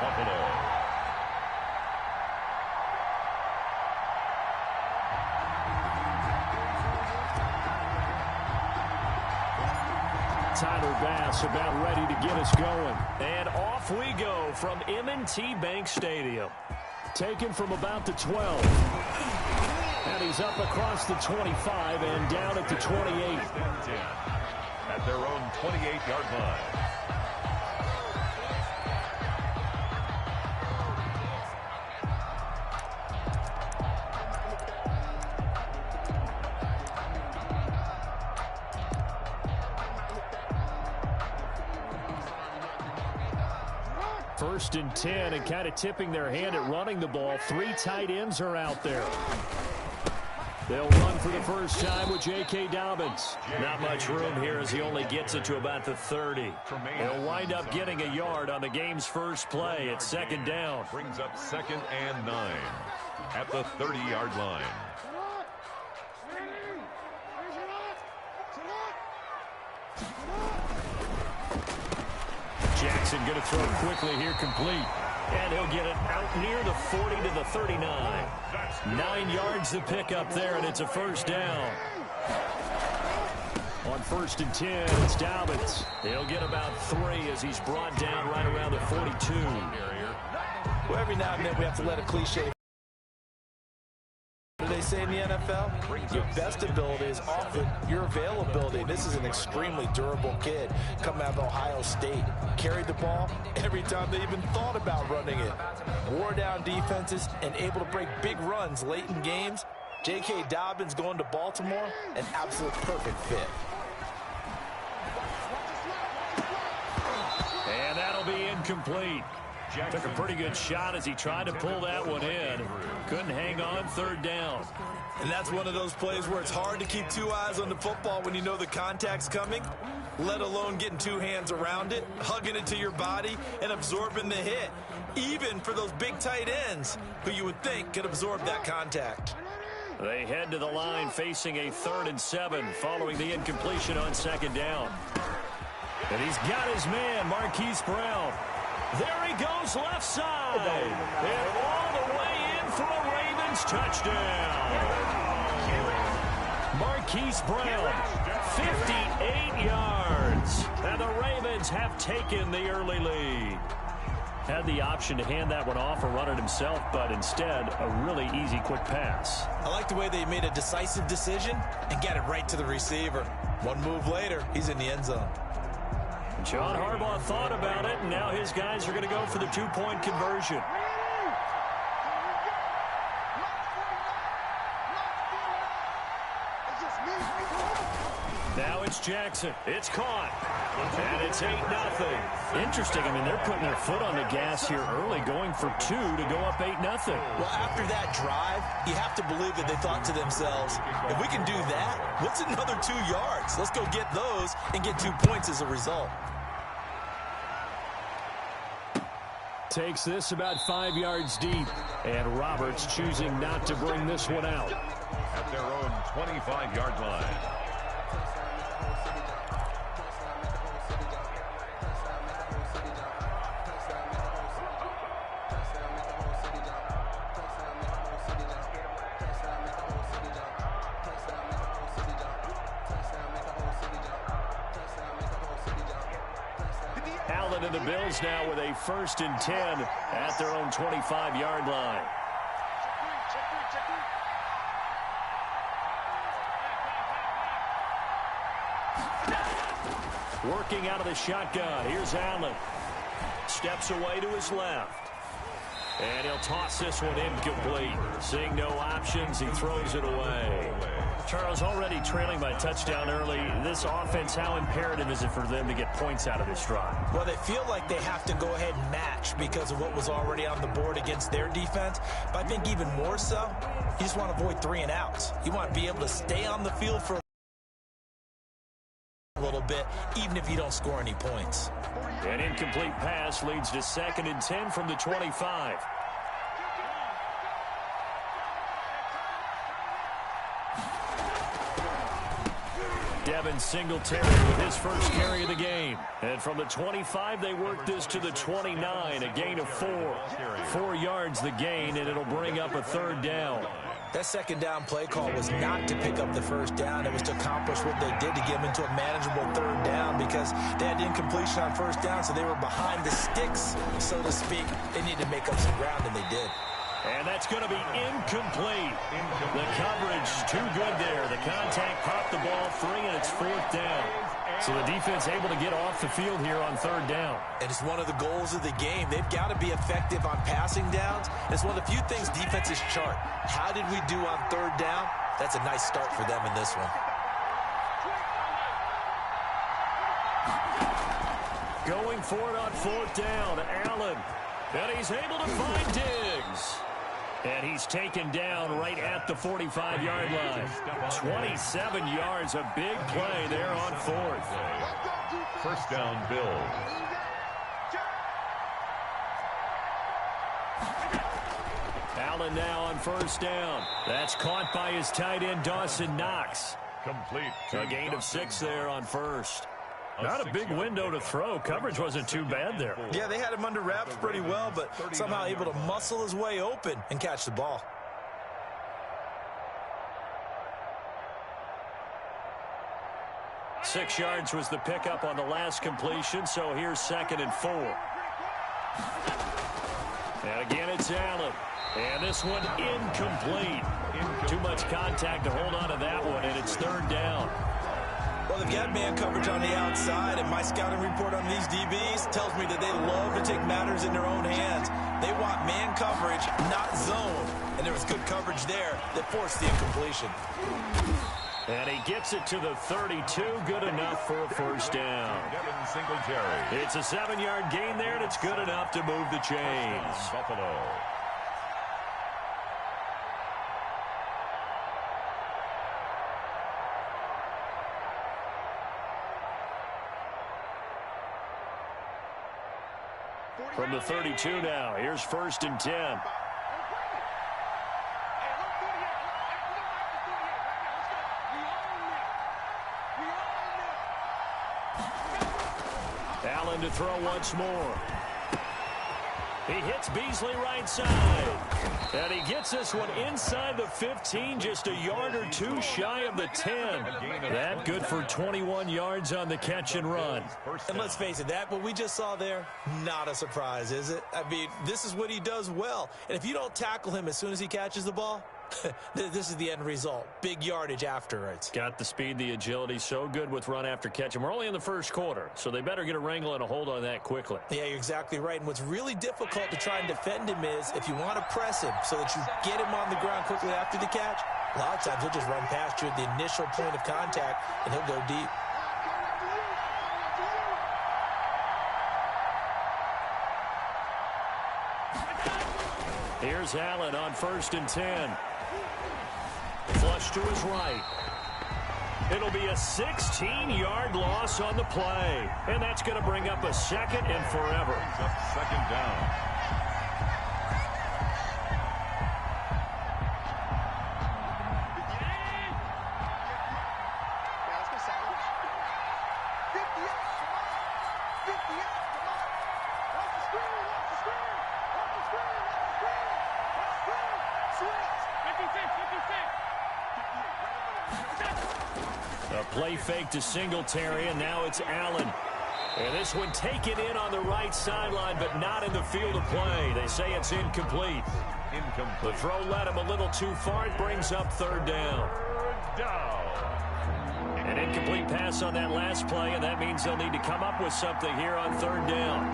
Buffalo. Tyler Bass about ready to get us going. And off we go from M&T Bank Stadium. Taken from about the 12. And he's up across the 25 and down at the 28. At their own 28-yard line. First and 10, and kind of tipping their hand at running the ball. 3 tight ends are out there. They'll run for the first time with J.K. Dobbins. Not much room here as he only gets it to about the 30. He'll wind up getting a yard on the game's first play at second down. Brings up 2nd and 9 at the 30-yard line. Jackson going to throw quickly here, complete. And he'll get it out near the 40 to the 39. 9 yards to pick up there, and it's a first down. On 1st and 10, it's Dobbins. He'll get about 3 as he's brought down right around the 42. Well, every now and then we have to let a cliche. What do they say in the NFL? Your best ability is often your availability. This is an extremely durable kid coming out of Ohio State. Carried the ball every time they even thought about running it. Wore down defenses and able to break big runs late in games. J.K. Dobbins going to Baltimore, an absolute perfect fit. And that'll be incomplete. Took a pretty good shot as he tried to pull that one in. Couldn't hang on, 3rd down. And that's one of those plays where it's hard to keep 2 eyes on the football when you know the contact's coming, let alone getting 2 hands around it, hugging it to your body, and absorbing the hit, even for those big tight ends who you would think could absorb that contact. They head to the line facing a 3rd and 7 following the incompletion on 2nd down. And he's got his man, Marquise Brown. There he goes left side. And all the way in for a Ravens touchdown. Marquise Brown, 58 yards. And the Ravens have taken the early lead. Had the option to hand that one off or run it himself, but instead, a really easy, quick pass. I like the way they made a decisive decision and got it right to the receiver. One move later, he's in the end zone. John Harbaugh thought about it, and now his guys are going to go for the 2-point conversion. Now it's Jackson. It's caught. And it's 8-0. Interesting. I mean, they're putting their foot on the gas here early, going for 2 to go up 8-0. Well, after that drive, you have to believe that they thought to themselves, if we can do that, what's another 2 yards? Let's go get those and get 2 points as a result. Takes this about 5 yards deep. And Roberts choosing not to bring this one out. At their own 25-yard line. And the Bills now with a 1st and 10 at their own 25-yard line. Working out of the shotgun. Here's Allen. Steps away to his left. And he'll toss this one incomplete. Seeing no options, he throws it away. Charles, already trailing by a touchdown early. This offense, how imperative is it for them to get points out of this drive? Well, they feel like they have to go ahead and match because of what was already on the board against their defense. But I think even more so, you just want to avoid 3 and outs. You want to be able to stay on the field for a little bit, even if you don't score any points. An incomplete pass leads to 2nd and 10 from the 25. Devin Devin Singletary with his first carry of the game. And from the 25, they work this to the 29, a gain of 4. 4 yards the gain, and it'll bring up a third down. That second down play call was not to pick up the first down. It was to accomplish what they did to get them into a manageable third down because they had incompletion on first down, so they were behind the sticks, so to speak. They needed to make up some ground, and they did. And that's going to be incomplete. The coverage too good there. The contact popped the ball free, and it's fourth down. So the defense able to get off the field here on third down. And it's one of the goals of the game. They've got to be effective on passing downs. It's one of the few things defenses chart. How did we do on third down? That's a nice start for them in this one. Going for it on fourth down, Allen. And he's able to find Diggs. And he's taken down right at the 45-yard line. 27 yards, a big play there on fourth. First down, Bills. Allen now on first down. That's caught by his tight end, Dawson Knox. Complete. A gain of 6 there on first. Not a big window to throw. Coverage wasn't too bad there. Yeah, they had him under wraps pretty well, but somehow able to muscle his way open and catch the ball. Six yards was the pickup on the last completion, so here's 2nd and 4. And again, it's Allen. And this one incomplete. Too much contact to hold on to that one, and it's third down. Well, they've got man coverage on the outside, and my scouting report on these DBs tells me that they love to take matters in their own hands. They want man coverage, not zone. And there was good coverage there that forced the incompletion. And he gets it to the 32, good enough for a first down. Devin Singletary. It's a 7-yard gain there, and it's good enough to move the chains. Buffalo. From the 32 now, here's 1st and 10. Allen to throw once more. He hits Beasley right side. And he gets this one inside the 15, just a yard or two shy of the 10. That good for 21 yards on the catch and run. And let's face it, that what we just saw there, not a surprise, is it? I mean, this is what he does well. And if you don't tackle him as soon as he catches the ball, this is the end result. Big yardage afterwards. Got the speed, the agility, so good with run after catch. And we're only in the first quarter, so they better get a wrangle and a hold on that quickly. Yeah, you're exactly right. And what's really difficult to try and defend him is if you want to press him so that you get him on the ground quickly after the catch, a lot of times he'll just run past you at the initial point of contact, and he'll go deep. Here's Allen on 1st and 10. Flush to his right. It'll be a 16-yard loss on the play. And that's going to bring up a 2nd and forever. Second down. A play fake to Singletary, and now it's Allen. And this one taken in on the right sideline, but not in the field of play. They say it's incomplete. The throw led him a little too far. It brings up third down. An incomplete pass on that last play, and that means they'll need to come up with something here on third down.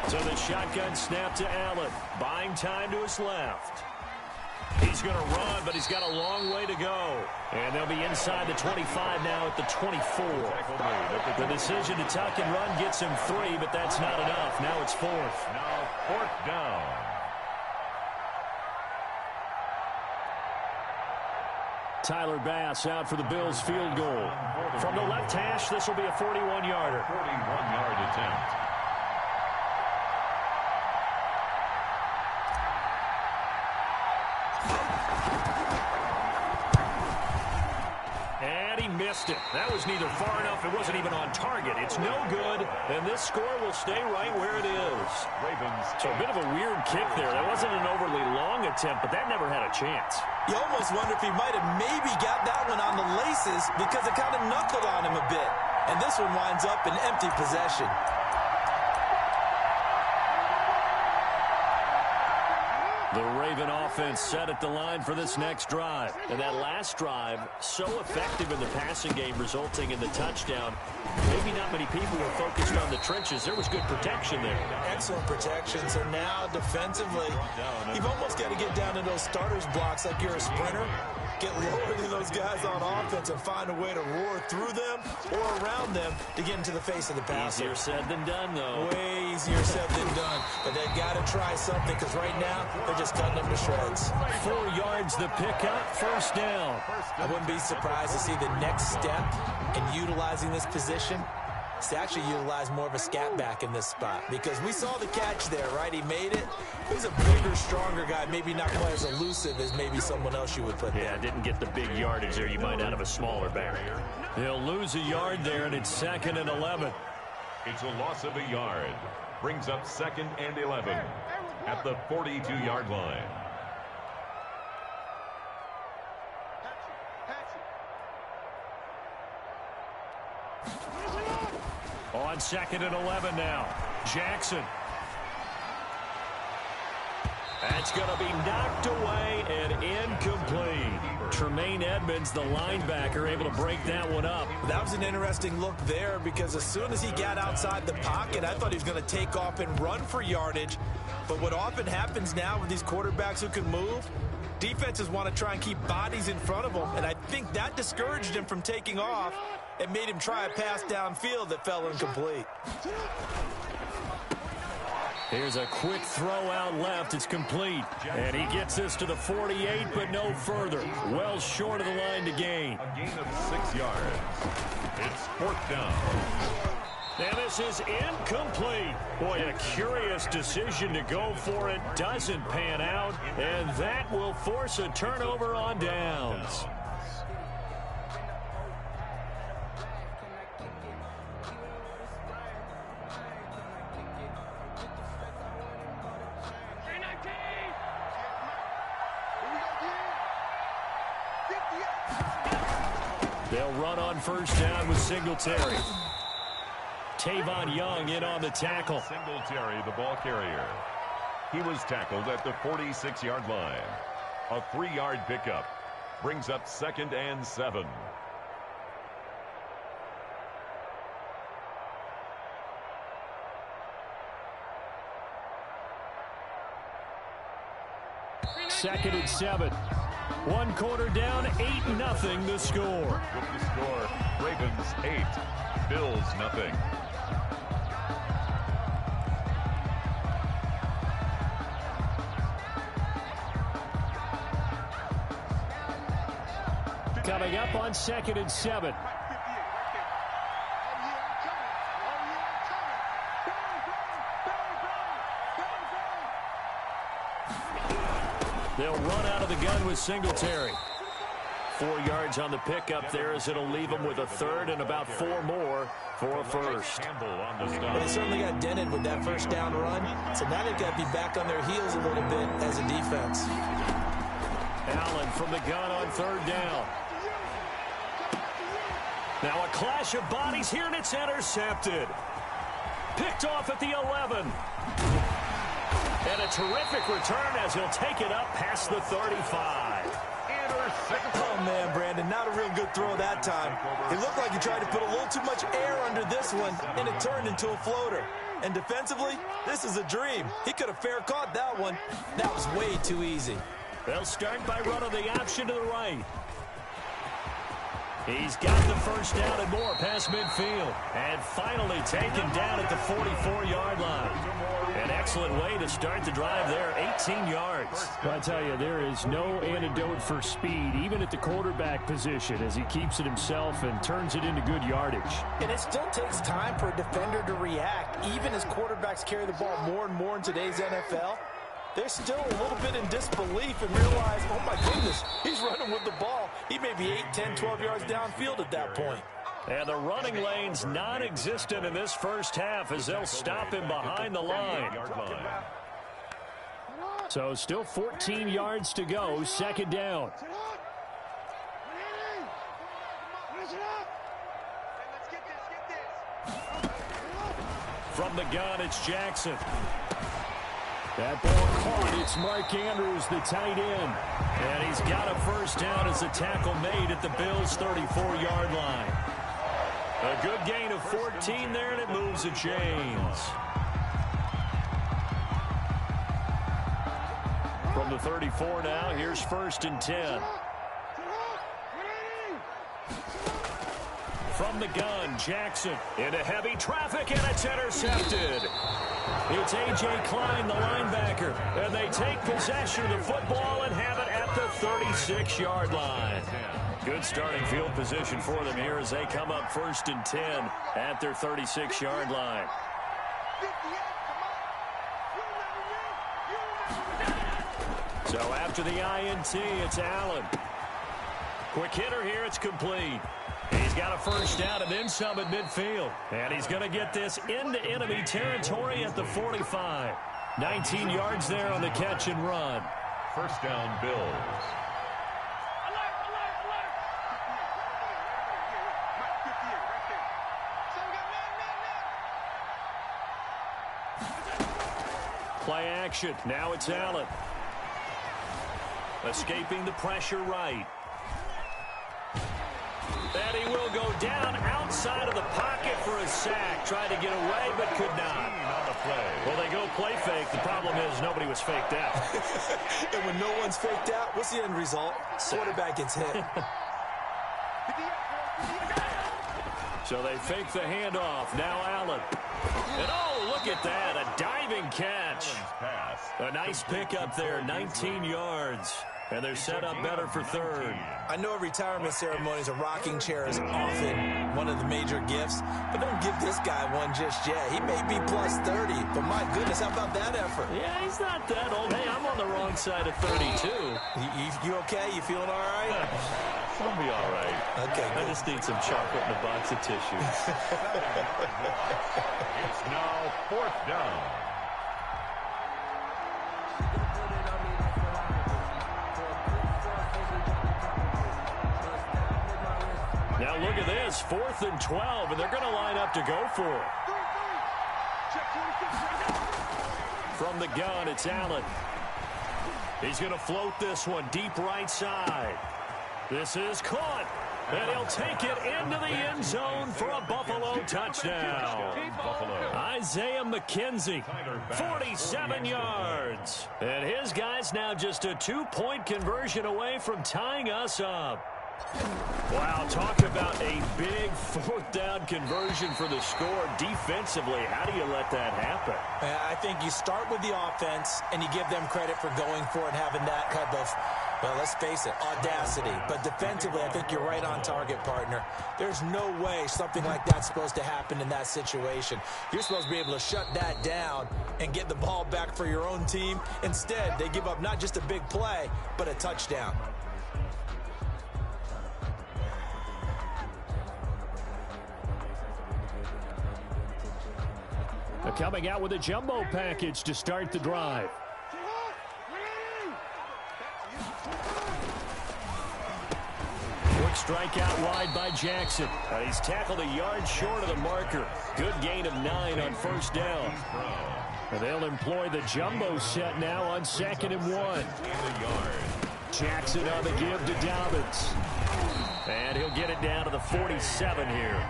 So the shotgun snap to Allen. Buying time to his left. He's going to run, but he's got a long way to go. And they'll be inside the 25 now at the 24. The decision to tuck and run gets him 3, but that's not enough. Now it's 4th. Now 4th down. Tyler Bass out for the Bills field goal. From the left hash, this will be a 41-yarder. 41-yard attempt. He missed it. That was neither far enough. It wasn't even on target. It's no good, and this score will stay right where it is. Ravens. So a bit of a weird kick there. That wasn't an overly long attempt, but that never had a chance. You almost wonder if he might have maybe got that one on the laces because it kind of knuckled on him a bit. And this one winds up in empty possession. The Raven offense set at the line for this next drive. And that last drive, so effective in the passing game, resulting in the touchdown. Maybe not many people were focused on the trenches. There was good protection there. Excellent protection. So now defensively, you've almost got to get down to those starters blocks like you're a sprinter. Get lower than those guys on offense and find a way to roar through them or around them to get into the face of the passer. Easier said than done, though. Way easier said than done. But they got to try something because right now they're just cutting them to shreds. 4 yards the pickup, first down. I wouldn't be surprised to see the next step in utilizing this position is to actually utilize more of a scat back in this spot because we saw the catch there, right? He made it. He's a bigger, stronger guy, maybe not quite as elusive as maybe someone else you would put there. Yeah, didn't get the big yardage there you might out of a smaller back. They'll lose a yard there, and it's 2nd and 11. It's a loss of a yard. Brings up 2nd and 11 at the 42-yard line. On 2nd and 11 now. Jackson. That's going to be knocked away and incomplete. Tremaine Edmonds, the linebacker, able to break that one up. That was an interesting look there because as soon as he got outside the pocket, I thought he was going to take off and run for yardage. But what often happens now with these quarterbacks who can move, defenses want to try and keep bodies in front of them, and I think that discouraged him from taking off and made him try a pass downfield that fell incomplete. Here's a quick throw out left. It's complete. And he gets this to the 48, but no further. Well short of the line to gain. A gain of 6 yards. It's 4th down. And this is incomplete. Boy, a curious decision to go for it. Doesn't pan out. And that will force a turnover on downs. They'll run on first down with Singletary. Tavon Young in on the tackle. Singletary, the ball carrier. He was tackled at the 46-yard line. A 3-yard pickup. Brings up 2nd and 7. Second and 7. 1 quarter down, 8-0 the score. With the score, Ravens 8, Bills 0. Coming up on 2nd and 7. They'll run out of the gun with Singletary. 4 yards on the pickup there as it'll leave them with a 3rd and about 4 more for a first. But they certainly got dented with that first down run. So now they've got to be back on their heels a little bit as a defense. Allen from the gun on 3rd down. Now a clash of bodies here, and it's intercepted. Picked off at the 11. And a terrific return as he'll take it up past the 35. Oh, man, Brandon, not a real good throw that time. It looked like he tried to put a little too much air under this one, and it turned into a floater. And defensively, this is a dream. He could have fair caught that one. That was way too easy. They'll start by running the option to the right. He's got the first down and more past midfield. And finally taken down at the 44-yard line. An excellent way to start the drive there, 18 yards. Well, I tell you, there is no antidote for speed, even at the quarterback position, as he keeps it himself and turns it into good yardage. And it still takes time for a defender to react, even as quarterbacks carry the ball more and more in today's NFL. they're still a little bit in disbelief and realize, oh my goodness, he's running with the ball. He may be 8, 10, 12 yards downfield at that point. And the running lane's non-existent in this first half as they'll stop him behind the line. So still 14 yards to go, second down. From the gun, it's Jackson. That ball caught. It's Mark Andrews, the tight end. And he's got a first down as a tackle made at the Bills' 34-yard line. A good gain of 14 there, and it moves the chains. From the 34 now, here's 1st and 10. From the gun, Jackson into heavy traffic, and it's intercepted. It's A.J. Klein, the linebacker, and they take possession of the football and have it at the 36-yard line. Good starting field position for them here as they come up 1st and 10 at their 36-yard line. So after the INT, it's Allen. Quick hitter here, it's complete. He's got a first down and then some at midfield. And he's going to get this into enemy territory at the 45. 19 yards there on the catch and run. First down, Bills. Play action. Now it's Allen. Escaping the pressure right. And he will go down outside of the pocket for a sack. Tried to get away, but could not. Well, they go play fake. The problem is nobody was faked out. And when no one's faked out, what's the end result? Quarterback gets hit. So they fake the handoff. Now Allen. And oh, look at that. A diving catch. A nice pickup there. 19 yards. And they're set up better for 3rd. I know retirement ceremonies, a rocking chair is often one of the major gifts, but don't give this guy one just yet. He may be plus 30, but my goodness, how about that effort? Yeah, he's not that old. Hey, I'm on the wrong side of 32. You okay? You feeling all right? I'll be all right. Okay, good. I just need some chocolate and a box of tissues. It's now 4th down. Now look at this, 4th and 12, and they're going to line up to go for it. From the gun, it's Allen. He's going to float this one deep right side. This is caught, and he'll take it into the end zone for a Buffalo touchdown. Isaiah McKenzie, 47 yards. And his guy's now just a 2-point conversion away from tying us up. Wow, talk about a big 4th down conversion for the score. Defensively, how do you let that happen? I think you start with the offense, and you give them credit for going for it, having that type of, well, let's face it, audacity. But defensively, I think you're right on target, partner. There's no way something like that's supposed to happen in that situation. You're supposed to be able to shut that down and get the ball back for your own team. Instead, they give up not just a big play, but a touchdown. Coming out with a jumbo package to start the drive. Quick strike out wide by Jackson. And he's tackled a yard short of the marker. Good gain of 9 on 1st down. And they'll employ the jumbo set now on 2nd and 1. Jackson on the give to Dobbins. And he'll get it down to the 47 here.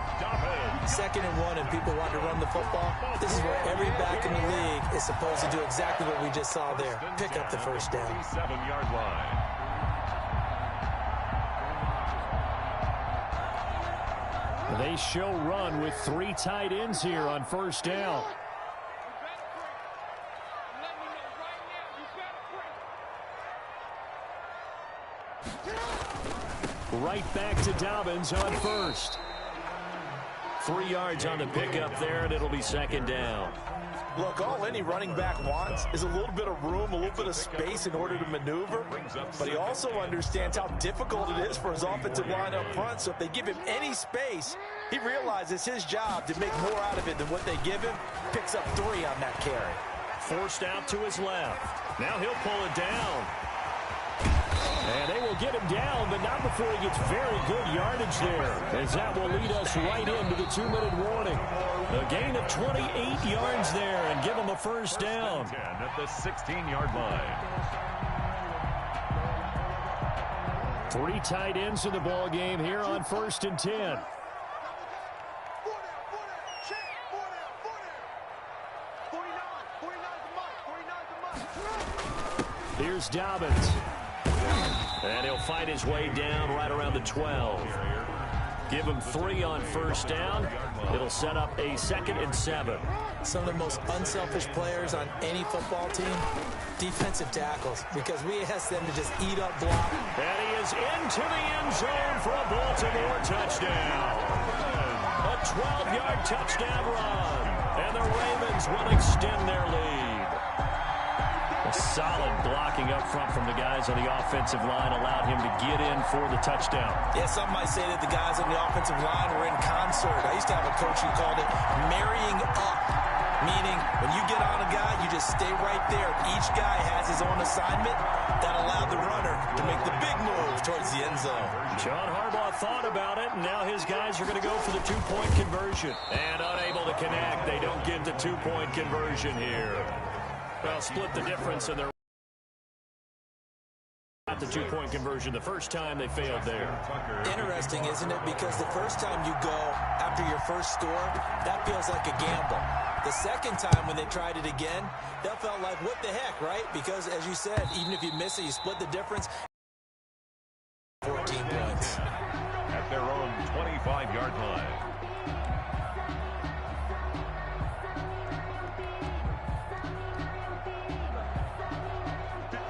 2nd and 1, and people want to run the football. This is where every back in the league is supposed to do exactly what we just saw there. Pick up the first down. 7-yard line. They show run with 3 tight ends here on 1st down. Right back to Dobbins on 1st. 3 yards on the pickup there, and it'll be 2nd down. Look, all any running back wants is a little bit of room, a little bit of space in order to maneuver. But he also understands how difficult it is for his offensive line up front. So if they give him any space, he realizes his job to make more out of it than what they give him. Picks up 3 on that carry. Forced out to his left. Now he'll pull it down. And they will get him down, but not before he gets very good yardage there, as that will lead us right into the 2-minute warning. A gain of 28 yards there and give him a first down. At the 16-yard line. 3 tight ends in the ball game here on 1st and 10. Here's Dobbins. And he'll fight his way down right around the 12. Give him 3 on first down. It'll set up a 2nd and 7. Some of the most unselfish players on any football team, defensive tackles, because we ask them to just eat up block. And he is into the end zone for a Baltimore touchdown. A 12-yard touchdown run. And the Ravens will extend their lead. A solid blocking up front from the guys on the offensive line allowed him to get in for the touchdown. Yeah, some might say that the guys on the offensive line were in concert. I used to have a coach who called it marrying up, meaning when you get on a guy, you just stay right there. Each guy has his own assignment that allowed the runner to make the big move towards the end zone. John Harbaugh thought about it, and now his guys are going to go for the 2-point conversion. And unable to connect, they don't get the 2-point conversion here. Well, split the difference, and they're at the 2-point conversion the first time they failed there. Interesting, isn't it? Because the first time you go after your first score, that feels like a gamble. The second time when they tried it again, that felt like, what the heck, right? Because, as you said, even if you miss it, you split the difference. 14 points. At their own 25-yard line.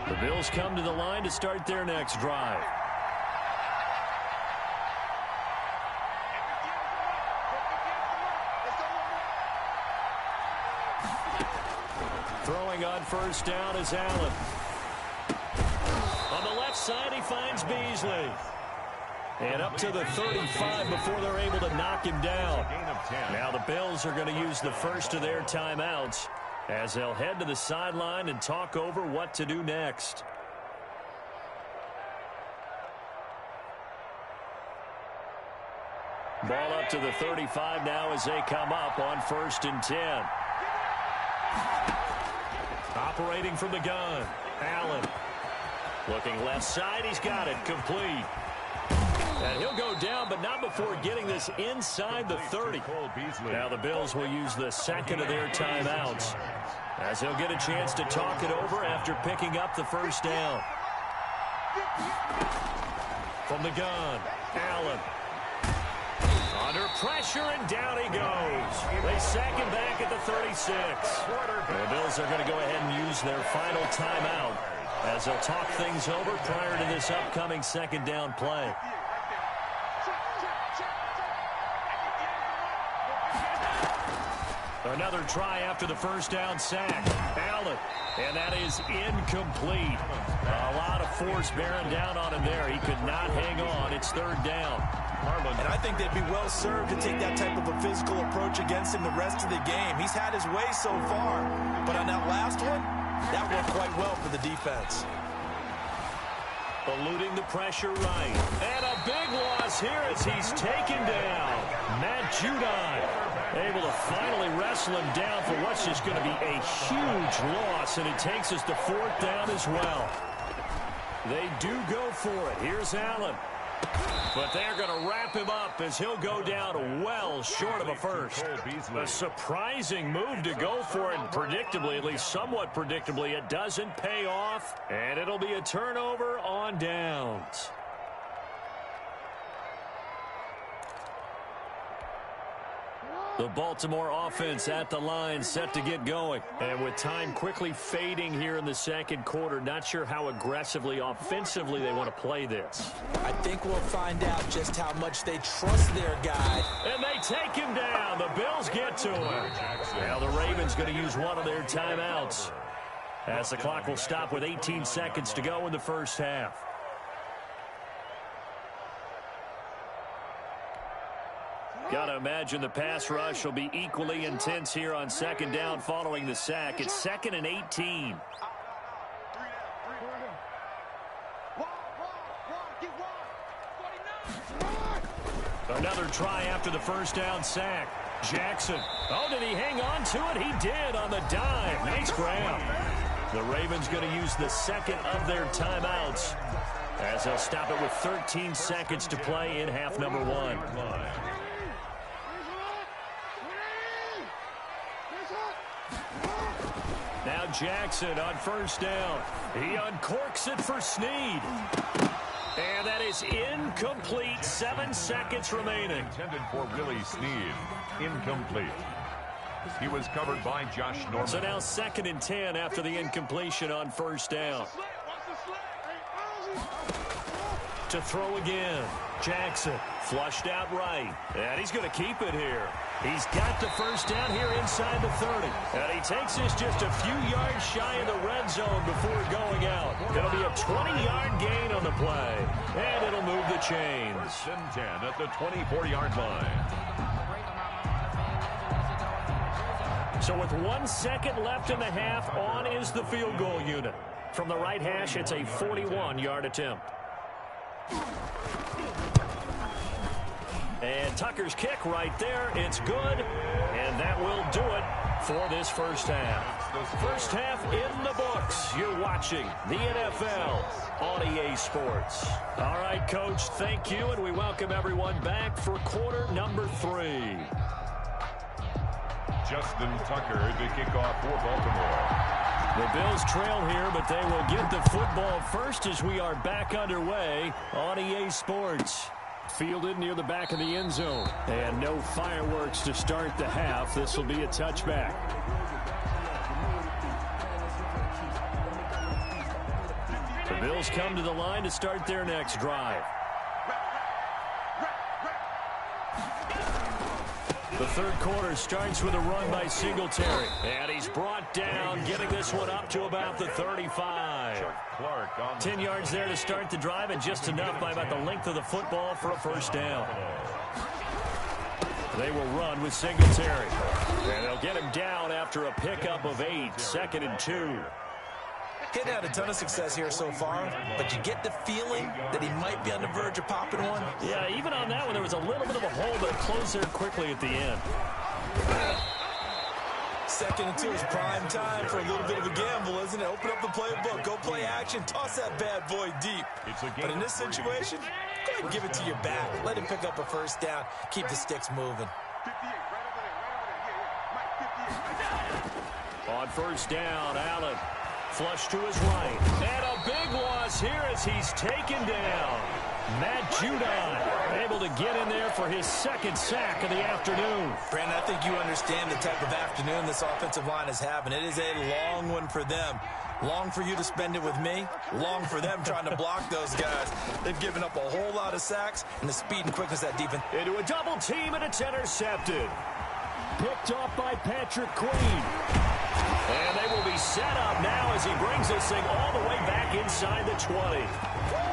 The Bills come to the line to start their next drive. Throwing on first down is Allen. On the left side, he finds Beasley. And up to the 35 before they're able to knock him down. Now the Bills are going to use the first of their timeouts as they'll head to the sideline and talk over what to do next. Ball up to the 35 now as they come up on 1st and 10. Operating from the gun, Allen. Looking left side, he's got it, complete. And he'll go down, but not before getting this inside the 30. Now the Bills will use the second of their timeouts as they'll get a chance to talk it over after picking up the first down. From the gun, Allen. Under pressure, and down he goes. They sack him back at the 36. The Bills are going to go ahead and use their final timeout as they'll talk things over prior to this upcoming second down play. Another try after the first down sack. Allen. And that is incomplete. A lot of force bearing down on him there. He could not hang on. It's 3rd down. And I think they'd be well served to take that type of a physical approach against him the rest of the game. He's had his way so far. But on that last one, that worked quite well for the defense. Eluding the pressure right. And a big loss here as he's taken down. Matt Judon able to finally wrestle him down for what's just going to be a huge loss. And it takes us to 4th down as well. They do go for it. Here's Allen. But they're going to wrap him up as he'll go down well short of a first. A surprising move to go for it, and predictably, at least somewhat predictably, it doesn't pay off, and it'll be a turnover on downs. The Baltimore offense at the line, set to get going. And with time quickly fading here in the second quarter, not sure how aggressively, offensively they want to play this. I think we'll find out just how much they trust their guy. And they they take him down. The Bills get to him. Now the Ravens going to use one of their timeouts, as the clock will stop with 18 seconds to go in the first half. Got to imagine the pass rush will be equally intense here on second down following the sack. It's 2nd and 18. Another try after the first down sack. Jackson. Oh, did he hang on to it? He did on the dime. Nice grab. The Ravens going to use the second of their timeouts, as they'll stop it with 13 seconds to play in half number 1. Now Jackson on first down. He uncorks it for Snead. And that is incomplete. 7 seconds remaining. Intended for Willie Snead. Incomplete. He was covered by Josh Norman. So now 2nd and 10 after the incompletion on first down. To throw again. Jackson flushed out right. And he's going to keep it here. He's got the first down here inside the 30. And he takes this just a few yards shy of the red zone before going out. It'll be a 20-yard gain on the play. And it'll move the chains. 1st and 10 at the 24-yard line. So with 1 second left in the half, on is the field goal unit. From the right hash, it's a 41-yard attempt. And Tucker's kick right there. It's good. And that will do it for this first half. First half in the books. You're watching the NFL on EA Sports. All right, Coach, thank you. And we welcome everyone back for quarter number 3. Justin Tucker to kick off for Baltimore. The Bills trail here, but they will get the football first as we are back underway on EA Sports. Fielded near the back of the end zone. And no fireworks to start the half. This will be a touchback. The Bills come to the line to start their next drive. The third quarter starts with a run by Singletary. And he's brought down, getting this one up to about the 35. 10 yards there to start the drive, and just enough by about the length of the football for a first down. They will run with Singletary. And they'll get him down after a pickup of 8. 2nd and 2. Hitting had a ton of success here so far, but you get the feeling that he might be on the verge of popping one. Yeah, even on that one, there was a little bit of a hole that closed there quickly at the end. 2nd and 2 is prime time for a little bit of a gamble, isn't it? Open up the playbook, go play action, toss that bad boy deep. But in this situation, go ahead and give it to your back. Let him pick up a first down, keep the sticks moving. On first down, Allen. Flush to his right. And a big loss here as he's taken down. Matt Judon able to get in there for his 2nd sack of the afternoon. Brandon, I think you understand the type of afternoon this offensive line is having. It is a long one for them. Long for you to spend it with me. Long for them trying to block those guys. They've given up a whole lot of sacks, and the speed and quickness of that defense. Into a double team, and it's intercepted. Picked off by Patrick Queen. And they will be set up now as he brings this thing all the way back inside the 20.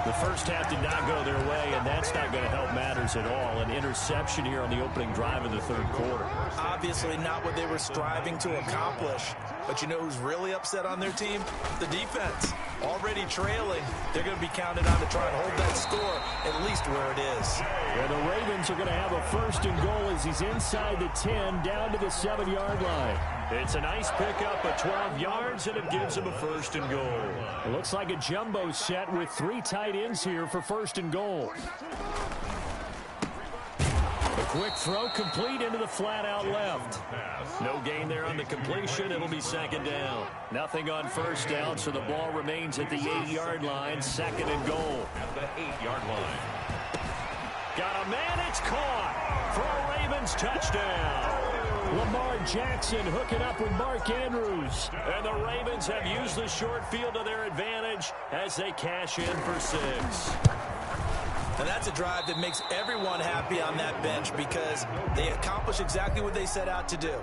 The first half did not go their way, and that's not going to help matters at all. An interception here on the opening drive of the third quarter. Obviously not what they were striving to accomplish. But you know who's really upset on their team? The defense. Already trailing. They're going to be counted on to try and hold that score at least where it is. And the Ravens are going to have a 1st and goal as he's inside the 10 down to the 7-yard line. It's a nice pickup of 12 yards, and it gives him a 1st and goal. It looks like a jumbo set with 3 tight ends here for 1st and goal. A quick throw complete into the flat out left. No gain there on the completion. It'll be 2nd down. Nothing on first down, so the ball remains at the 8-yard line. 2nd and goal. At the 8-yard line. Got a man, it's caught for a Ravens touchdown. Lamar Jackson hooking up with Mark Andrews. And the Ravens have used the short field to their advantage as they cash in for 6. And that's a drive that makes everyone happy on that bench because they accomplish exactly what they set out to do.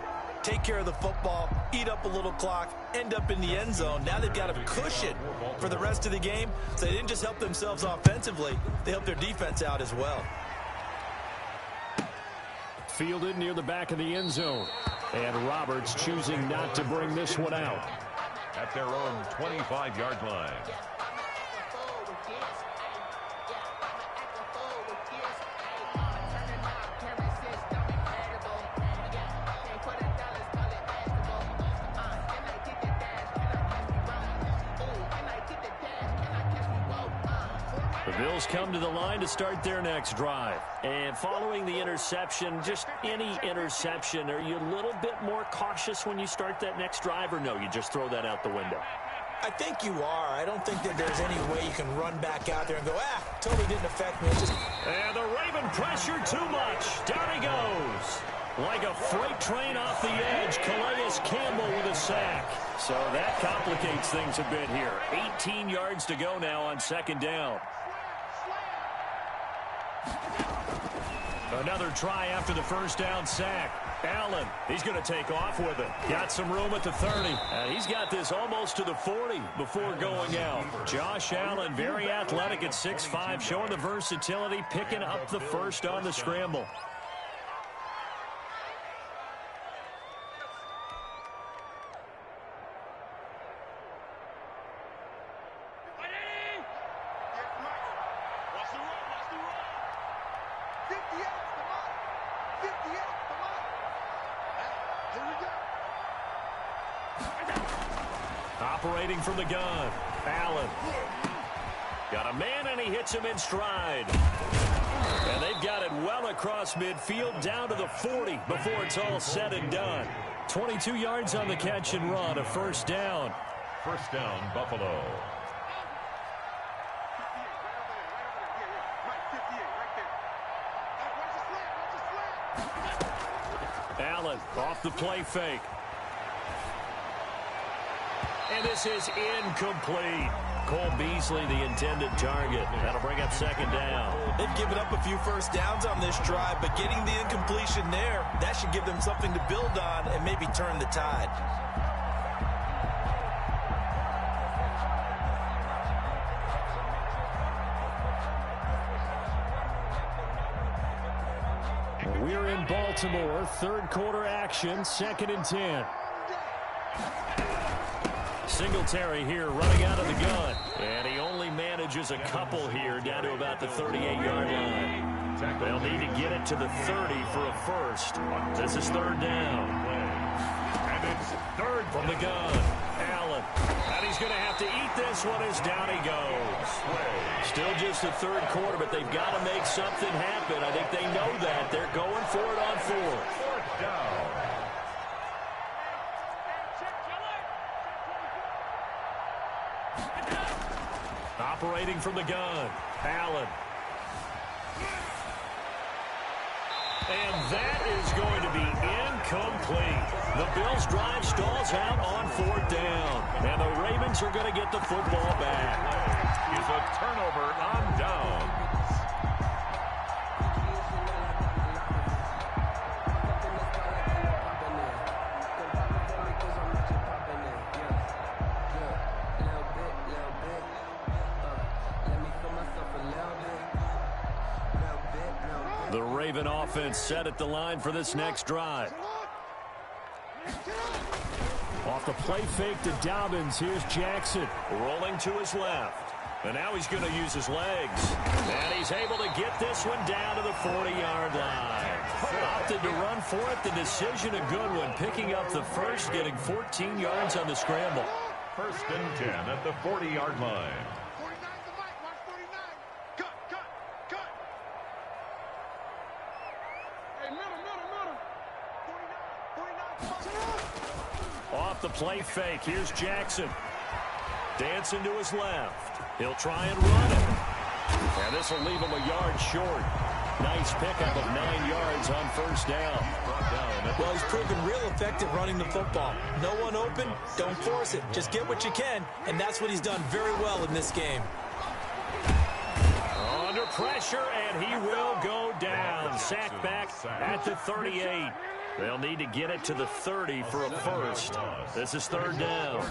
Take care of the football, eat up a little clock, end up in the end zone. Now they've got a cushion for the rest of the game, so they didn't just help themselves offensively, they helped their defense out as well. Fielded near the back of the end zone. And Roberts choosing not to bring this one out. At their own 25-yard line. The Bills come to the line to start their next drive. And following the interception, just any interception, are you a little bit more cautious when you start that next drive, or no, you just throw that out the window? I think you are. I don't think that there's any way you can run back out there and go, totally didn't affect me. And the Raven pressure too much. Down he goes. Like a freight train off the edge, Calais Campbell with a sack. So that complicates things a bit here. 18 yards to go now on second down. Another try after the first down sack. Allen, he's going to take off with it. Got some room at the 30. And he's got this almost to the 40 before going out. Josh Allen, very athletic at 6'5", showing the versatility, picking up the first on the scramble. Operating from the gun, Allen. Got a man, and he hits him in stride. And they've got it well across midfield, down to the 40 before it's all said and done. 22 yards on the catch and run, a first down. First down, Buffalo. Allen off the play fake. And this is incomplete. Cole Beasley, the intended target. That'll bring up second down. They've given up a few first downs on this drive, but getting the incompletion there, that should give them something to build on and maybe turn the tide. We're in Baltimore. Third quarter action, 2nd and 10. Singletary here running out of the gun. And he only manages a couple here down to about the 38-yard line. They'll need to get it to the 30 for a first. This is third down. And it's third from the gun. Allen. And he's going to have to eat this one as down he goes. Still just the third quarter, but they've got to make something happen. I think they know that. They're going for it on fourth. Fourth down. Operating from the gun, Allen. And that is going to be incomplete. The Bills' drive stalls out on fourth down. And the Ravens are going to get the football back. Is a turnover on down. The Raven offense set at the line for this next drive. Off the play fake to Dobbins. Here's Jackson rolling to his left. And now he's going to use his legs. And he's able to get this one down to the 40-yard line. Opted to run for it. The decision a good one. Picking up the first, getting 14 yards on the scramble. First and 10 at the 40-yard line. Off the play fake. Here's Jackson. Dancing to his left. He'll try and run it. And this will leave him a yard short. Nice pickup of 9 yards on first down. Well, he's proven real effective running the football. No one open, don't force it. Just get what you can, and that's what he's done very well in this game. On under pressure, and he will go down. Sacked back at the 38. They'll need to get it to the 30 for a first. This is third down.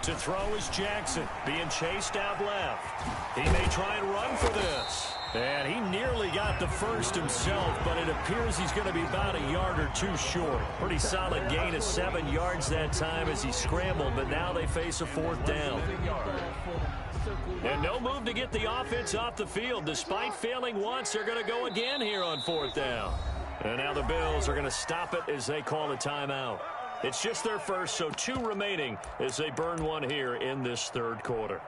To throw is Jackson, being chased out left. He may try and run for this. And he nearly got the first himself, but it appears he's going to be about a yard or two short. Pretty solid gain of 7 yards that time as he scrambled, but now they face a fourth down. And no move to get the offense off the field. Despite failing once, they're going to go again here on fourth down. And now the Bills are going to stop it as they call a timeout. It's just their first, so 2 remaining as they burn one here in this third quarter.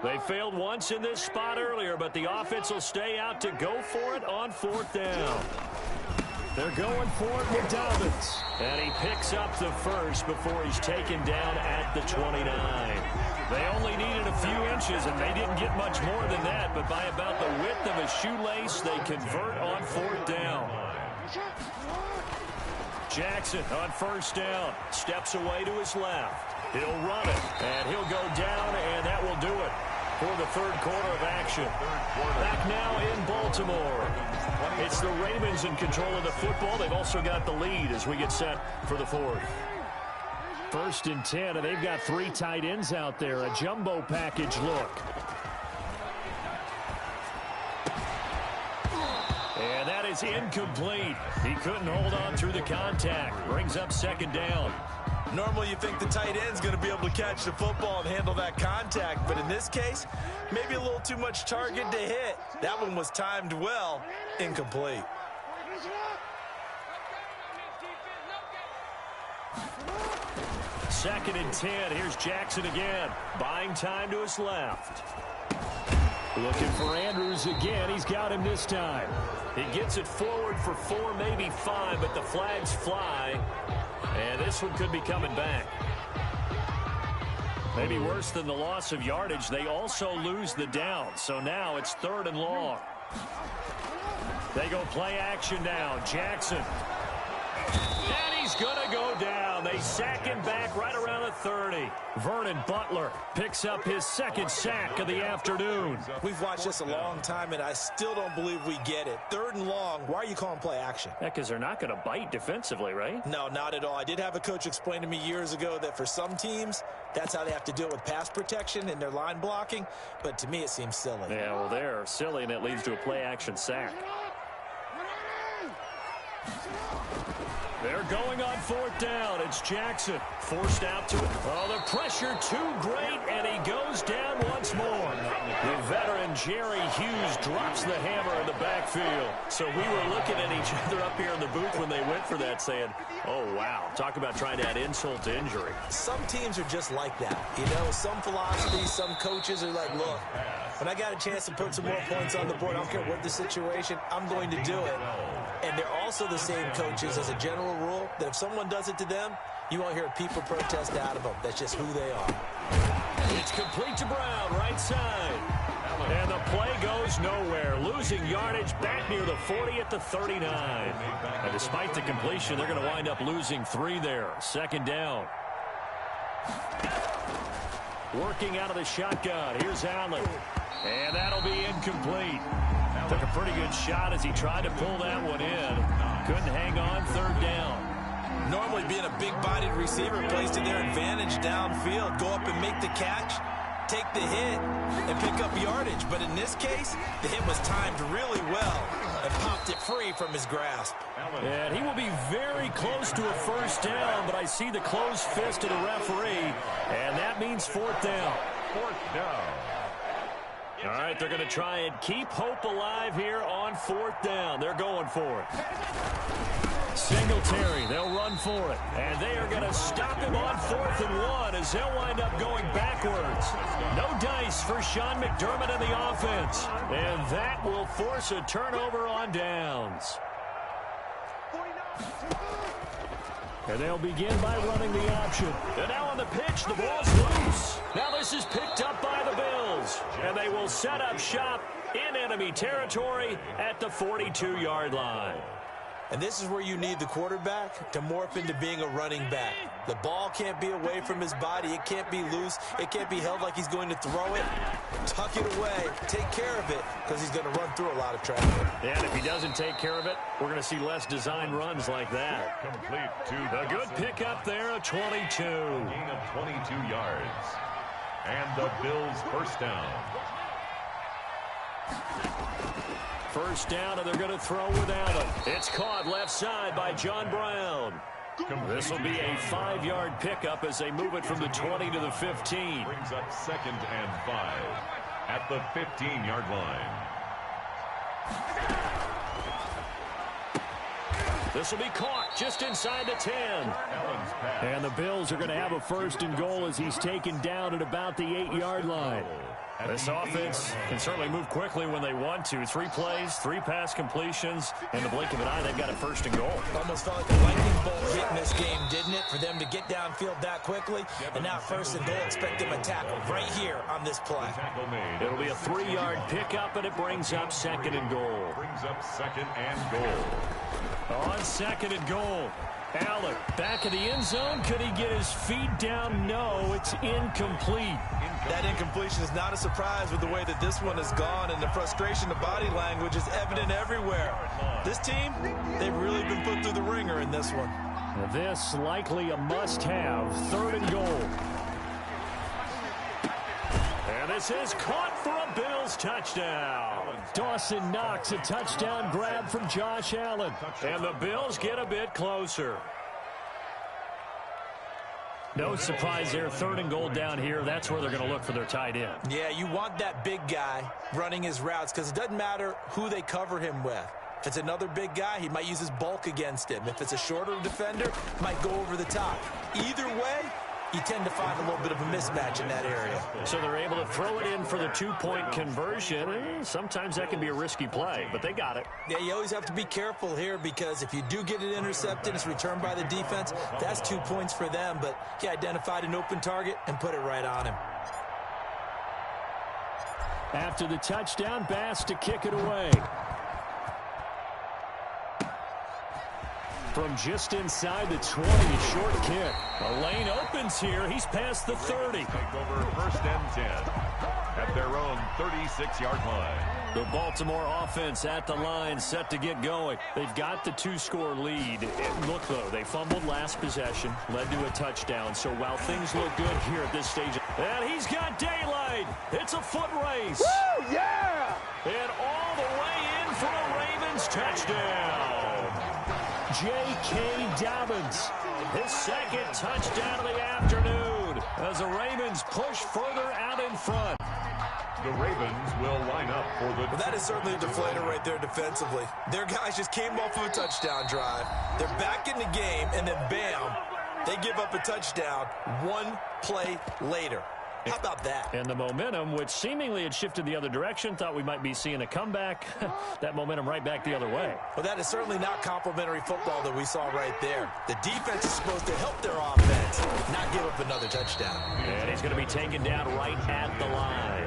They failed once in this spot earlier, but the offense will stay out to go for it on fourth down. They're going for it with Dobbins. And he picks up the first before he's taken down at the 29. They only needed a few inches, and they didn't get much more than that, but by about the width of a shoelace, they convert on fourth down. Jackson on first down, steps away to his left. He'll run it, and he'll go down, and that will do it for the third quarter of action. Back now in Baltimore. It's the Ravens in control of the football. They've also got the lead as we get set for the fourth. First and 10, and they've got 3 tight ends out there. A jumbo package look. And that is incomplete. He couldn't hold on through the contact. Brings up second down. Normally you think the tight end's going to be able to catch the football and handle that contact, but in this case, maybe a little too much target to hit. That one was timed well, incomplete. Second and 10. Here's Jackson again. Buying time to his left. Looking for Andrews again. He's got him this time. He gets it forward for 4, maybe 5, but the flags fly. And this one could be coming back. Maybe worse than the loss of yardage, they also lose the down. So now it's third and long. They go play action now. Jackson. And he's going to go down. They sack him back right around the 30. Vernon Butler picks up his second sack of the afternoon. We've watched this a long time, and I still don't believe we get it. Third and long, why are you calling play action? Yeah, because they're not going to bite defensively, right? No, not at all. I did have a coach explain to me years ago that for some teams, that's how they have to deal with pass protection and their line blocking. But to me, it seems silly. Yeah, well, they're silly, and it leads to a play action sack. They're going on fourth down. It's Jackson forced out to it. Oh, the pressure too great, and he goes down once more. The veteran Jerry Hughes drops the hammer in the backfield. So we were looking at each other up here in the booth when they went for that, saying, oh, wow, talk about trying to add insult to injury. Some teams are just like that. You know, some philosophies, some coaches are like, look, when I got a chance to put some more points on the board, I don't care what the situation, I'm going to do it. And they're also the same coaches as a general rule that if someone does it to them, you won't hear a people protest out of them. That's just who they are. It's complete to Brown, right side. And the play goes nowhere. Losing yardage back near the 40 at the 39. And despite the completion, they're going to wind up losing 3 there. Second down. Working out of the shotgun. Here's Allen. And that'll be incomplete. Took a pretty good shot as he tried to pull that one in. Couldn't hang on. Third down. Normally being a big-bodied receiver plays to their advantage downfield. Go up and make the catch, take the hit, and pick up yardage. But in this case, the hit was timed really well and popped it free from his grasp. And he will be very close to a first down, but I see the closed fist of the referee, and that means fourth down. Fourth down. All right, they're going to try and keep hope alive here on fourth down. They're going for it. Singletary, they'll run for it. And they are going to stop him on 4th and 1 as they'll wind up going backwards. No dice for Sean McDermott and the offense. And that will force a turnover on downs. And they'll begin by running the option. And now on the pitch, the ball's loose. Now this is picked up by the Bills. Bills. And they will set up shop in enemy territory at the 42-yard line. And this is where you need the quarterback to morph into being a running back. The ball can't be away from his body. It can't be loose. It can't be held like he's going to throw it. Tuck it away. Take care of it because he's going to run through a lot of traffic. And if he doesn't take care of it, we're going to see less design runs like that. Complete to A good pickup there, a 22. Gain of 22 yards. And the Bills first down. First down, and they're going to throw without him. It's caught left side by John Brown. This will be a 5-yard pickup as they move it from the 20 to the 15. Brings up 2nd and 5 at the 15-yard line. This will be caught just inside the 10. And the Bills are going to have a 1st and goal as he's taken down at about the 8-yard line. This offense can certainly move quickly when they want to. 3 plays, 3 pass completions. In the blink of an eye, they've got a 1st and goal. Almost felt like a lightning bolt hit in this game, didn't it? For them to get downfield that quickly. And now 1st and goal, expect them to tackle right here on this play. It'll be a 3-yard pickup, and it brings up 2nd and goal. Brings up 2nd and goal. On 2nd and goal. Allen back in the end zone. Could he get his feet down? No, it's incomplete. That incompletion is not a surprise with the way that this one has gone, and the frustration, the body language is evident everywhere. This team, they've really been put through the ringer in this one. This likely a must-have 3rd and goal. And this is caught for a Bills touchdown. Dawson Knox, a touchdown grab from Josh Allen. And the Bills get a bit closer. No surprise there, 3rd and goal down here. That's where they're going to look for their tight end. Yeah, you want that big guy running his routes because it doesn't matter who they cover him with. If it's another big guy, he might use his bulk against him. If it's a shorter defender, might go over the top. Either way, you tend to find a little bit of a mismatch in that area. So they're able to throw it in for the 2-point conversion. Sometimes that can be a risky play, but they got it. Yeah, you always have to be careful here because if you do get it intercepted, it's returned by the defense, that's 2 points for them. But he identified an open target and put it right on him. After the touchdown, Bass to kick it away. From just inside the 20, short kick. A lane opens here. He's past the 30. Take over 1st and 10 at their own 36-yard line. The Baltimore offense at the line, set to get going. They've got the 2-score lead. Look, though, they fumbled last possession, led to a touchdown. So while things look good here at this stage, and he's got daylight. It's a foot race. Woo, yeah! And all the way in for a Ravens touchdown. J.K. Dobbins. His 2nd touchdown of the afternoon as the Ravens push further out in front. The Ravens will line up for the... Well, that is certainly a deflator right there defensively. Their guys just came off of a touchdown drive. They're back in the game, and then bam, they give up a touchdown 1 play later. How about that? And the momentum, which seemingly had shifted the other direction, thought we might be seeing a comeback. That momentum right back the other way. Well, that is certainly not complimentary football that we saw right there. The defense is supposed to help their offense, not give up another touchdown. And he's going to be taken down right at the line.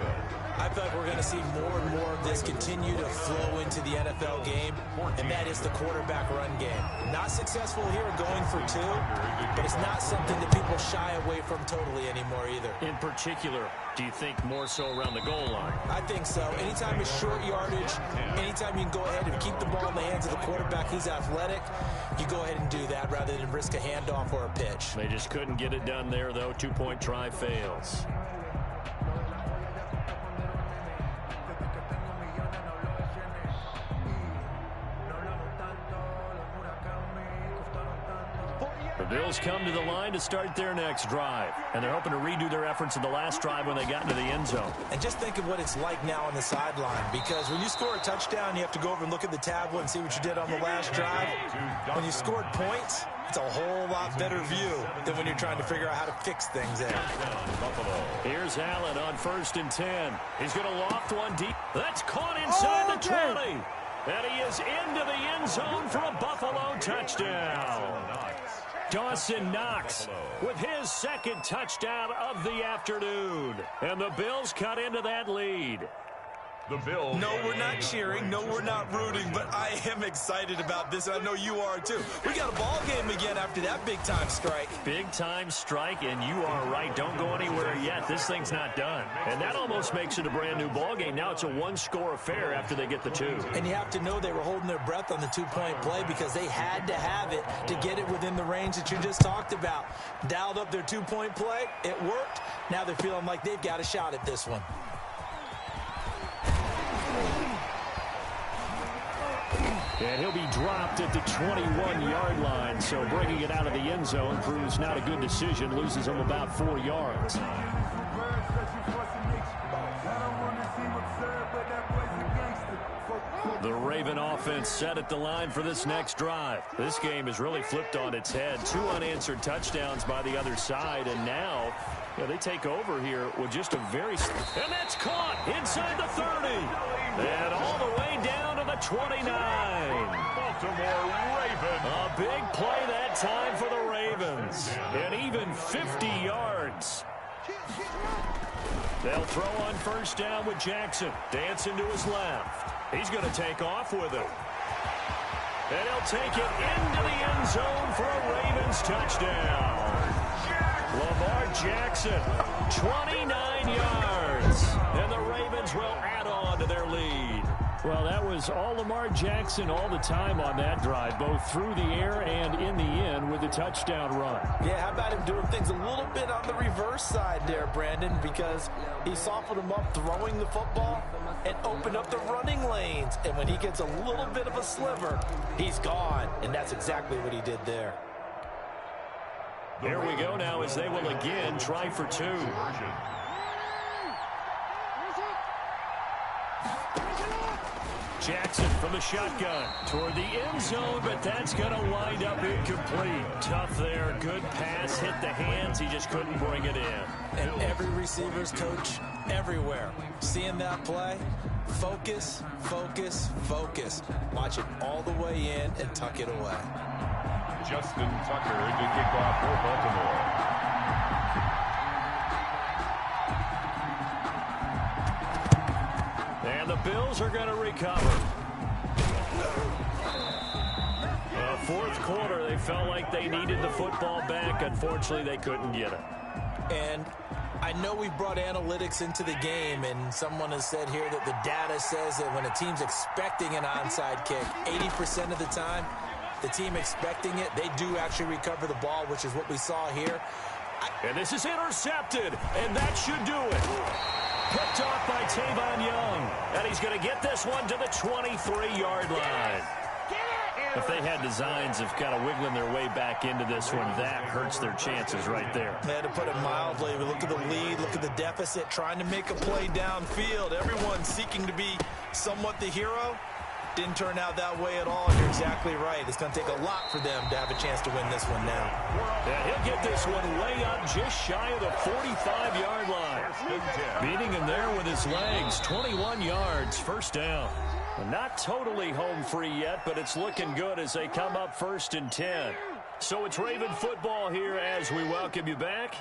I feel like we're going to see more and more of this continue to flow into the NFL game, and that is the quarterback run game. Not successful here going for 2, but it's not something that people shy away from totally anymore either. In particular, do you think more so around the goal line? I think so. Anytime it's short yardage, anytime you can go ahead and keep the ball in the hands of the quarterback who's athletic, you go ahead and do that rather than risk a handoff or a pitch. They just couldn't get it done there, though. 2-point try fails. The Bills come to the line to start their next drive, and they're hoping to redo their efforts in the last drive when they got into the end zone. And just think of what it's like now on the sideline, because when you score a touchdown, you have to go over and look at the tablet and see what you did on the last drive. When you scored points, it's a whole lot better view than when you're trying to figure out how to fix things there. Here's Allen on 1st and 10. He's going to loft one deep. That's caught inside the 20. And he is into the end zone for a Buffalo touchdown. Dawson Knox with his second touchdown of the afternoon. And the Bills cut into that lead. The Bills. No, we're not cheering. No, we're not rooting. But I am excited about this. I know you are, too. We got a ball game again after that big-time strike. Big-time strike, and you are right. Don't go anywhere yet. This thing's not done. And that almost makes it a brand-new ball game. Now it's a one-score affair after they get the two. And you have to know they were holding their breath on the two-point play because they had to have it to get it within the range that you just talked about. Dialed up their two-point play. It worked. Now they're feeling like they've got a shot at this one. And he'll be dropped at the 21-yard line. So bringing it out of the end zone proves not a good decision. Loses him about 4 yards. The Raven offense set at the line for this next drive. This game is really flipped on its head. 2 unanswered touchdowns by the other side. And now they take over here with just a very... And that's caught inside the 30. And all the way down to the 29. Baltimore Ravens. A big play that time for the Ravens. And even 50 yards. They'll throw on first down with Jackson. Dancing to his left. He's going to take off with it. And he'll take it into the end zone for a Ravens touchdown. Lamar Jackson, 29 yards. And the Ravens will add on to their lead. Well, that was all Lamar Jackson all the time on that drive, both through the air and in the end with the touchdown run. Yeah, how about him doing things a little bit on the reverse side there, Brandon, because he softened him up throwing the football and opened up the running lanes. And when he gets a little bit of a sliver, he's gone. And that's exactly what he did there. Here we go now as they will again try for 2. Jackson from the shotgun toward the end zone, but that's going to wind up incomplete. Tough there. Good pass. Hit the hands. He just couldn't bring it in. And every receiver's coach everywhere. Seeing that play, focus, focus, focus. Watch it all the way in and tuck it away. Justin Tucker to kick off for Baltimore. And the Bills are going to recover. Fourth quarter, they felt like they needed the football back. Unfortunately, they couldn't get it. And I know we've brought analytics into the game, and someone has said here that the data says that when a team's expecting an onside kick, 80% of the time, the team expecting it, they do actually recover the ball, which is what we saw here. And this is intercepted, and that should do it. Picked off by Tavon Young. And he's going to get this one to the 23-yard line. If they had designs of kind of wiggling their way back into this one, that hurts their chances right there. They had to put it mildly. We look at the lead, look at the deficit, trying to make a play downfield. Everyone seeking to be somewhat the hero. Didn't turn out that way at all. You're exactly right. It's going to take a lot for them to have a chance to win this one now. Yeah, he'll get this one way up just shy of the 45-yard line. Beating him there with his legs. 21 yards, first down. Not totally home free yet, but it's looking good as they come up 1st and 10. So it's Raven football here as we welcome you back.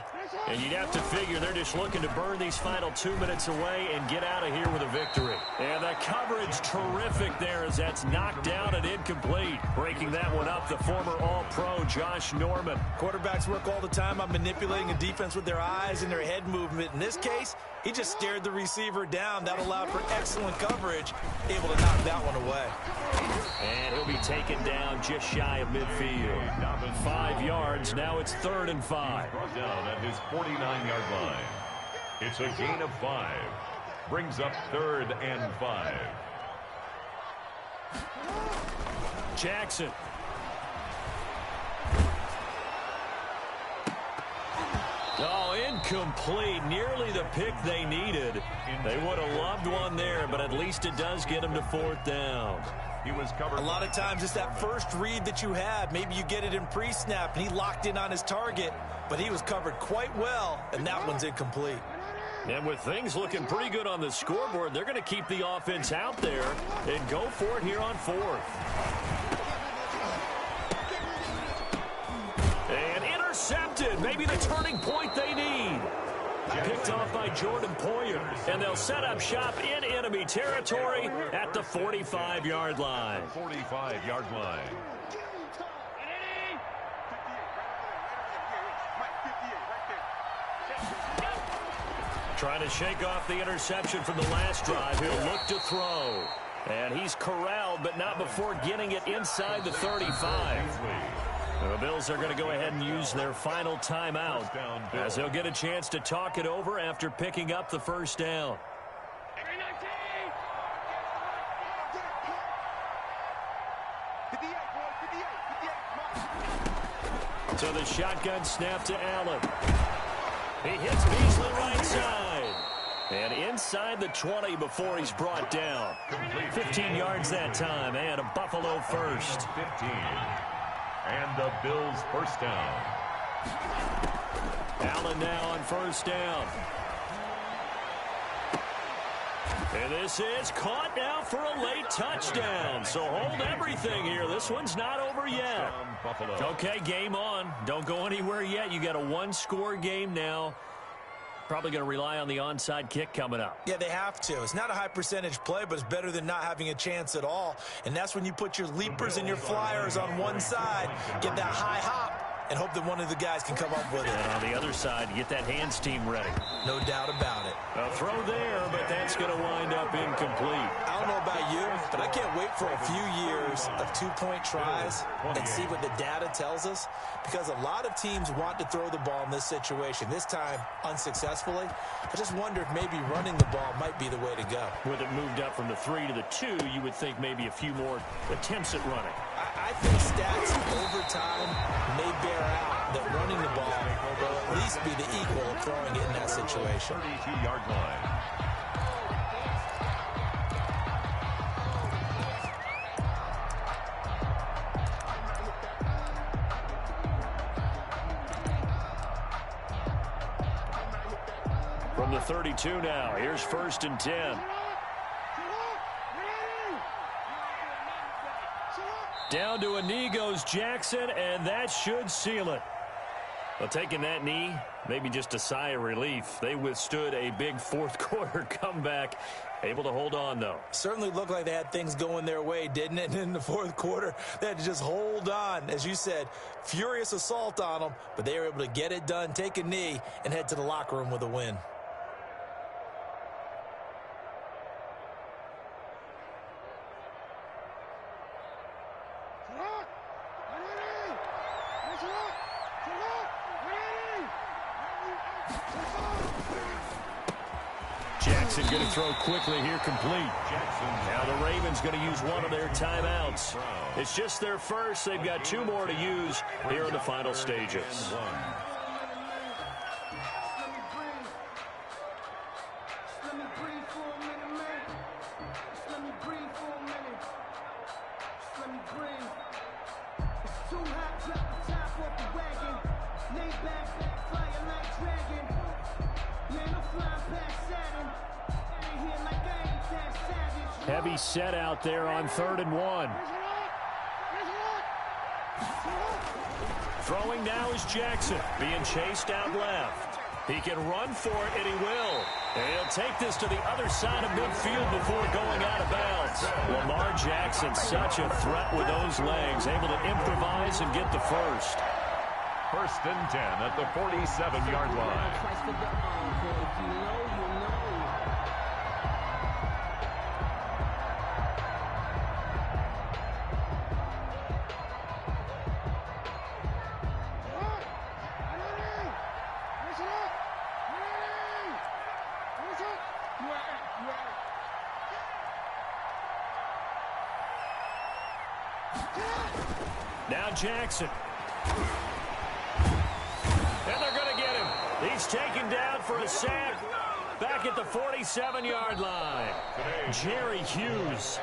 And you'd have to figure they're just looking to burn these final 2 minutes away and get out of here with a victory. And the coverage terrific there as that's knocked down and incomplete. Breaking that one up, the former All-Pro Josh Norman. Quarterbacks work all the time on manipulating a defense with their eyes and their head movement. In this case, he just stared the receiver down. That allowed for excellent coverage, able to knock that one away. And he'll be taken down just shy of midfield. 5 yards, now it's 3rd and 5. Brought down at his 49-yard line. It's a gain of 5. Brings up 3rd and 5. Jackson. Oh, incomplete. Nearly the pick they needed. They would have loved one there, but at least it does get them to 4th down. He was covered. A lot of times it's that first read that you have. Maybe you get it in pre-snap, and he locked in on his target, but he was covered quite well, and that one's incomplete. And with things looking pretty good on the scoreboard, they're going to keep the offense out there and go for it here on 4th. intercepted. Maybe the turning point they need. Picked off by Jordan Poyer. And they'll set up shop in enemy territory at the 45-yard line. 45-yard line. Trying to shake off the interception from the last drive. He'll look to throw. And he's corralled, but not before getting it inside the 35. The Bills are going to go ahead and use their final timeout as they'll get a chance to talk it over after picking up the first down. So the shotgun snap to Allen. He hits Beasley right side. And inside the 20 before he's brought down. 15 yards that time and a Buffalo first. 15. And the Bills first down. Allen now on first down. And this is caught now for a late touchdown. So hold everything here. This one's not over yet. Okay, game on. Don't go anywhere yet. You got a one-score game now. Probably going to rely on the onside kick coming up. Yeah, they have to. It's not a high percentage play, but it's better than not having a chance at all. And that's when you put your leapers and your flyers on one side, get that high hop, and hope that one of the guys can come up with it. And on the other side, you get that hands team ready. No doubt about it. A throw there, but that's going to wind up incomplete. I don't know about you, but I can't wait for a few years of two-point tries and see what the data tells us, because a lot of teams want to throw the ball in this situation, this time unsuccessfully. I just wonder if maybe running the ball might be the way to go. With it moved up from the 3 to the 2, you would think maybe a few more attempts at running. I think stats over time may bear out that running the ball will at least be the equal of throwing it in that situation. 32-yard line. From the 32 now, here's 1st and 10. Down to a knee goes Jackson, and that should seal it. Well, taking that knee, maybe just a sigh of relief. They withstood a big fourth-quarter comeback. Able to hold on, though. Certainly looked like they had things going their way, didn't it? And in the fourth quarter, they had to just hold on. As you said, furious assault on them, but they were able to get it done, take a knee, and head to the locker room with a win. Jackson going to throw quickly here, complete. Now the Ravens going to use one of their timeouts. It's just their first. They've got 2 more to use here in the final stages. Heavy set out there on 3rd and 1. Throwing now is Jackson, being chased out left. He can run for it, and he will. And he'll take this to the other side of midfield before going out of bounds. Lamar Jackson, such a threat with those legs, able to improvise and get the first. 1st and 10 at the 47-yard line. Now Jackson. And they're going to get him. He's taken down for a sack back at the 47-yard line. Jerry Hughes,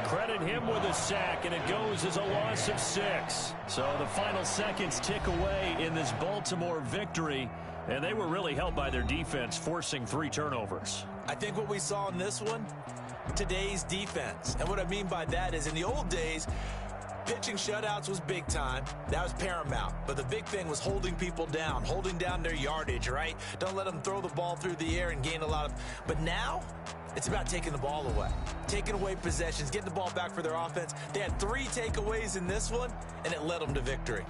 credit him with a sack, and it goes as a loss of 6. So the final seconds tick away in this Baltimore victory, and they were really helped by their defense, forcing 3 turnovers. I think what we saw in this one, today's defense. And what I mean by that is in the old days, Pitching shutouts was big time. That was paramount. But the big thing was holding people down, holding down their yardage, right? Don't let them throw the ball through the air and gain a lot of... But now, it's about taking the ball away. Taking away possessions, getting the ball back for their offense. They had 3 takeaways in this one, and it led them to victory.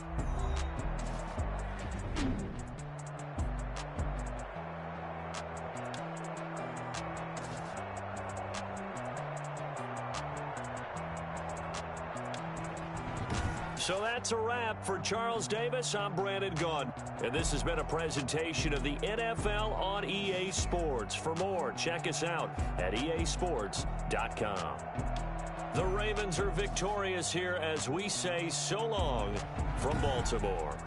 So that's a wrap for Charles Davis. I'm Brandon Gunn. And this has been a presentation of the NFL on EA Sports. For more, check us out at easports.com. The Ravens are victorious here as we say so long from Baltimore.